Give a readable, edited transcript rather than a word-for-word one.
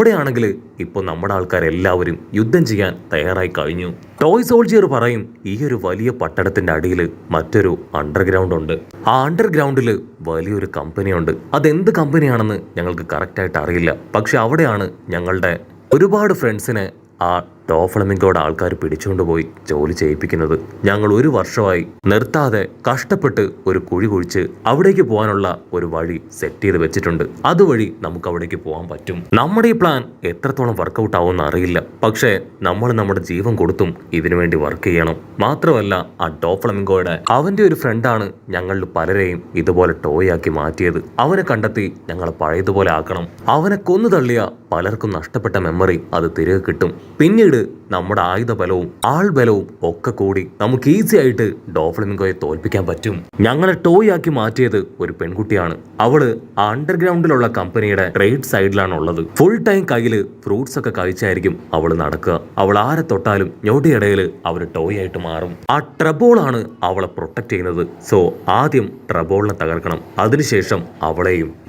അവിടെയാണെങ്കിൽ ഇപ്പോൾ നമ്മുടെ ആൾക്കാരെല്ലാവരും യുദ്ധം ചെയ്യാൻ തയ്യാറായി കഴിഞ്ഞു. ടോയ് സോൾജിയർ പറയും, ഈ ഒരു വലിയ പട്ടണത്തിന്റെ അടിയിൽ മറ്റൊരു അണ്ടർഗ്രൗണ്ട് ഉണ്ട്. ആ അണ്ടർഗ്രൗണ്ടിൽ വലിയൊരു കമ്പനിയുണ്ട്. അതെന്ത് കമ്പനിയാണെന്ന് ഞങ്ങൾക്ക് കറക്റ്റായിട്ട് അറിയില്ല. പക്ഷെ അവിടെയാണ് ഞങ്ങളുടെ ഒരുപാട് ഫ്രണ്ട്സിനെ ആ ഡോഫ്ലമിംഗോയുടെ ആൾക്കാർ പിടിച്ചുകൊണ്ട് പോയി ജോലി ചെയ്യിപ്പിക്കുന്നത്. ഞങ്ങൾ ഒരു വർഷമായി നിർത്താതെ കഷ്ടപ്പെട്ട് ഒരു കുഴി കുഴിച്ച് അവിടേക്ക് പോകാനുള്ള ഒരു വഴി സെറ്റ് ചെയ്ത് വെച്ചിട്ടുണ്ട്. അതുവഴി നമുക്ക് അവിടേക്ക് പോകാൻ പറ്റും. നമ്മുടെ ഈ പ്ലാൻ എത്രത്തോളം വർക്കൗട്ട് ആവുമെന്ന് അറിയില്ല. പക്ഷേ നമ്മൾ നമ്മുടെ ജീവൻ കൊടുത്തും ഇതിനു വേണ്ടി വർക്ക് ചെയ്യണം. മാത്രമല്ല, ആ ഡോഫ്ലമിംഗോയുടെ അവന്റെ ഒരു ഫ്രണ്ടാണ് ഞങ്ങളിൽ പലരെയും ഇതുപോലെ ടോയ് ആക്കി മാറ്റിയത്. അവനെ കണ്ടെത്തി ഞങ്ങൾ പഴയതുപോലെ ആക്കണം. അവനെ കൊന്നു തള്ളിയ പലർക്കും നഷ്ടപ്പെട്ട മെമ്മറി അത് തിരികെ കിട്ടും. പിന്നീട് നമ്മുടെ ആയുധബലവും ആൾബലവും ഒക്കെ കൂടി നമുക്ക് ഈസി ആയിട്ട് ഡോഫ്ലമിംഗോയെ തോൽപ്പിക്കാൻ പറ്റും. ഞങ്ങളെ ടോയ് ആക്കി മാറ്റിയത് ഒരു പെൺകുട്ടിയാണ്. അവള് ആ അണ്ടർഗ്രൗണ്ടിലുള്ള കമ്പനിയുടെ ട്രേഡ് സൈഡിലാണ് ഉള്ളത്. ഫുൾ ടൈം കയ്യില് ഫ്രൂട്ട്സ് ഒക്കെ കഴിച്ചായിരിക്കും അവള് നടക്കുക. അവൾ ആരെ തൊട്ടാലും ഞൊടിയിടയിൽ അവര് ടോയ് ആയിട്ട് മാറും. ആ ട്രബോളാണ് അവളെ പ്രൊട്ടക്ട് ചെയ്യുന്നത്. സോ ആദ്യം ട്രബോളിനെ തകർക്കണം, അതിനുശേഷം അവളെയും.